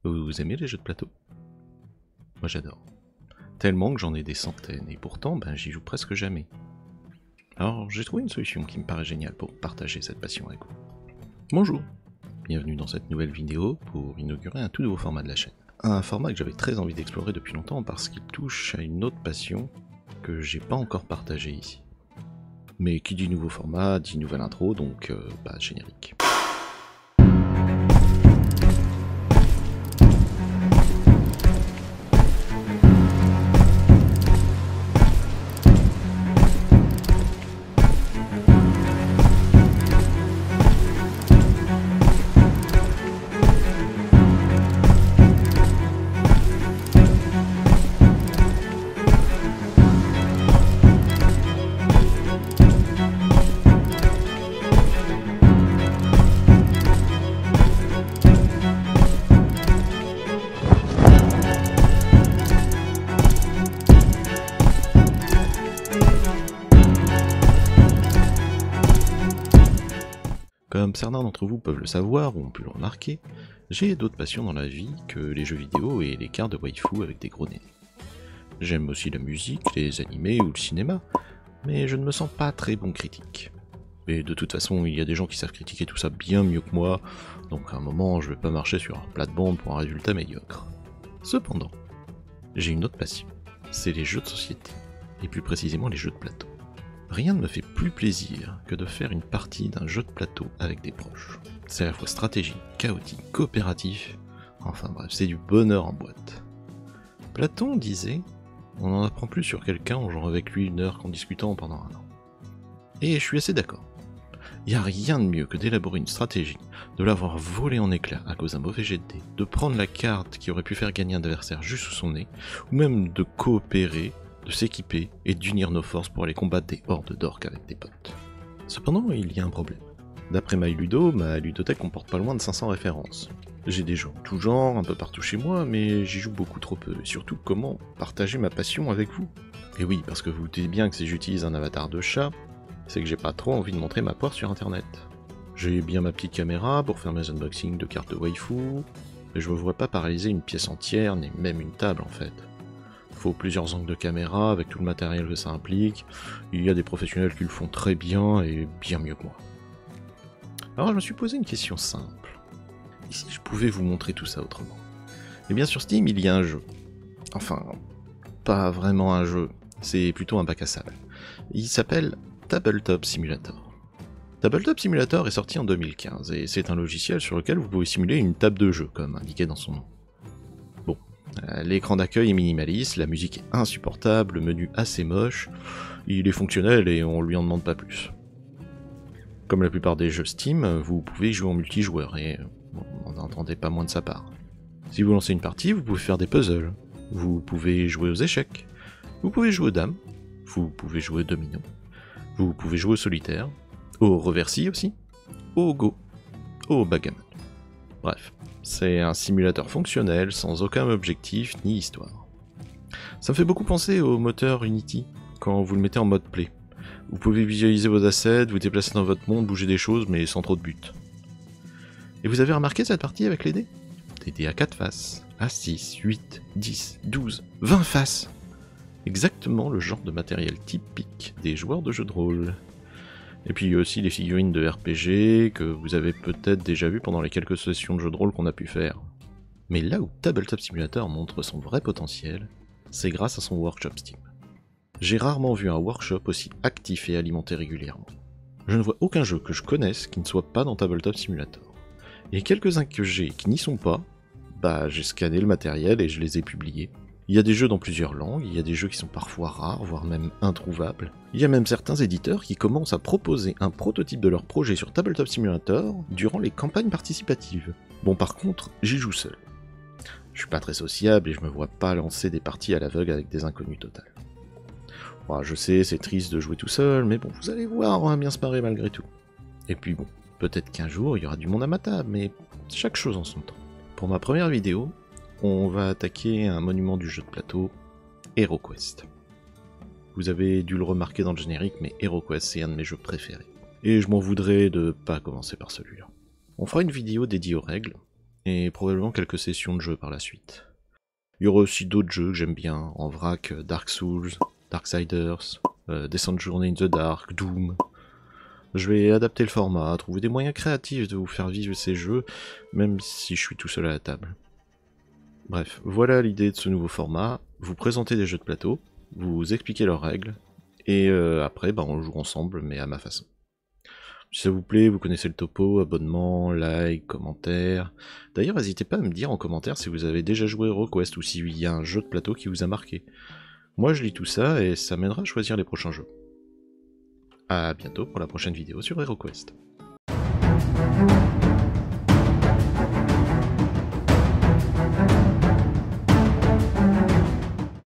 Vous aimez les jeux de plateau? Moi j'adore. Tellement que j'en ai des centaines, et pourtant j'y joue presque jamais. Alors j'ai trouvé une solution qui me paraît géniale pour partager cette passion avec vous. Bonjour! Bienvenue dans cette nouvelle vidéo pour inaugurer un tout nouveau format de la chaîne. Un format que j'avais très envie d'explorer depuis longtemps parce qu'il touche à une autre passion que j'ai pas encore partagée ici. Mais qui dit nouveau format, dit nouvelle intro, donc générique. Comme certains d'entre vous peuvent le savoir ou ont pu le remarquer, j'ai d'autres passions dans la vie que les jeux vidéo et les cartes de waifu avec des gros nénés. J'aime aussi la musique, les animés ou le cinéma, mais je ne me sens pas très bon critique. Et de toute façon, il y a des gens qui savent critiquer tout ça bien mieux que moi, donc à un moment je vais pas marcher sur un plate-bande pour un résultat médiocre. Cependant, j'ai une autre passion, c'est les jeux de société, et plus précisément les jeux de plateau. Rien ne me fait plus plaisir que de faire une partie d'un jeu de plateau avec des proches. C'est à la fois stratégique, chaotique, coopératif, enfin bref, c'est du bonheur en boîte. Platon disait, on en apprend plus sur quelqu'un en jouant avec lui 1 heure qu'en discutant pendant 1 an. Et je suis assez d'accord. Il n'y a rien de mieux que d'élaborer une stratégie, de l'avoir volée en éclats à cause d'un mauvais jet de dés, de prendre la carte qui aurait pu faire gagner un adversaire juste sous son nez, ou même de coopérer, de s'équiper et d'unir nos forces pour aller combattre des hordes d'orques avec des potes. Cependant, il y a un problème. D'après MyLudo, ma ludothèque comporte pas loin de 500 références. J'ai des jeux en tout genre, un peu partout chez moi, mais j'y joue beaucoup trop peu, et surtout comment partager ma passion avec vous. Et oui, parce que vous vous doutez bien que si j'utilise un avatar de chat, c'est que j'ai pas trop envie de montrer ma poire sur internet. J'ai bien ma petite caméra pour faire mes unboxings de cartes de waifu, mais je ne voudrais pas paralyser une pièce entière, ni même une table en fait. Faut plusieurs angles de caméra avec tout le matériel que ça implique, il y a des professionnels qui le font très bien et bien mieux que moi. Alors je me suis posé une question simple. Et si je pouvais vous montrer tout ça autrement? Et bien sur Steam il y a un jeu. Enfin, pas vraiment un jeu, c'est plutôt un bac à sable. Il s'appelle Tabletop Simulator. Tabletop Simulator est sorti en 2015 et c'est un logiciel sur lequel vous pouvez simuler une table de jeu, comme indiqué dans son nom. Bon, l'écran d'accueil est minimaliste, la musique est insupportable, le menu assez moche, il est fonctionnel et on lui en demande pas plus. Comme la plupart des jeux Steam, vous pouvez jouer en multijoueur et on n'en entendez pas moins de sa part. Si vous lancez une partie, vous pouvez faire des puzzles, vous pouvez jouer aux échecs, vous pouvez jouer aux dames, vous pouvez jouer au domino, vous pouvez jouer au solitaire, au reversi aussi, au go, au backgammon. Bref, c'est un simulateur fonctionnel sans aucun objectif ni histoire. Ça me fait beaucoup penser au moteur Unity, quand vous le mettez en mode play. Vous pouvez visualiser vos assets, vous déplacer dans votre monde, bouger des choses, mais sans trop de but. Et vous avez remarqué cette partie avec les dés? Des dés à 4 faces, à 6, 8, 10, 12, 20 faces. Exactement le genre de matériel typique des joueurs de jeux de rôle. Et puis il y a aussi les figurines de RPG que vous avez peut-être déjà vues pendant les quelques sessions de jeux de rôle qu'on a pu faire. Mais là où Tabletop Simulator montre son vrai potentiel, c'est grâce à son workshop Steam. J'ai rarement vu un workshop aussi actif et alimenté régulièrement. Je ne vois aucun jeu que je connaisse qui ne soit pas dans Tabletop Simulator. Et quelques-uns que j'ai qui n'y sont pas, j'ai scanné le matériel et je les ai publiés. Il y a des jeux dans plusieurs langues, il y a des jeux qui sont parfois rares, voire même introuvables. Il y a même certains éditeurs qui commencent à proposer un prototype de leur projet sur Tabletop Simulator durant les campagnes participatives. Bon par contre, j'y joue seul. Je suis pas très sociable et je me vois pas lancer des parties à l'aveugle avec des inconnus total. Bon, je sais, c'est triste de jouer tout seul, mais bon, vous allez voir, on va bien se marrer malgré tout. Et puis bon, peut-être qu'un jour il y aura du monde à ma table, mais chaque chose en son temps. Pour ma première vidéo, on va attaquer un monument du jeu de plateau, HeroQuest. Vous avez dû le remarquer dans le générique, mais HeroQuest c'est un de mes jeux préférés. Et je m'en voudrais de pas commencer par celui-là. On fera une vidéo dédiée aux règles, et probablement quelques sessions de jeu par la suite. Il y aura aussi d'autres jeux que j'aime bien, en vrac, Dark Souls, Darksiders, Descent Journey in the Dark, Doom. Je vais adapter le format, trouver des moyens créatifs de vous faire vivre ces jeux, même si je suis tout seul à la table. Bref, voilà l'idée de ce nouveau format, vous présentez des jeux de plateau, vous expliquez leurs règles, et après on joue ensemble, mais à ma façon. Si ça vous plaît, vous connaissez le topo, abonnement, like, commentaire. D'ailleurs, n'hésitez pas à me dire en commentaire si vous avez déjà joué HeroQuest ou s'il y a un jeu de plateau qui vous a marqué. Moi je lis tout ça et ça m'aidera à choisir les prochains jeux. A bientôt pour la prochaine vidéo sur HeroQuest.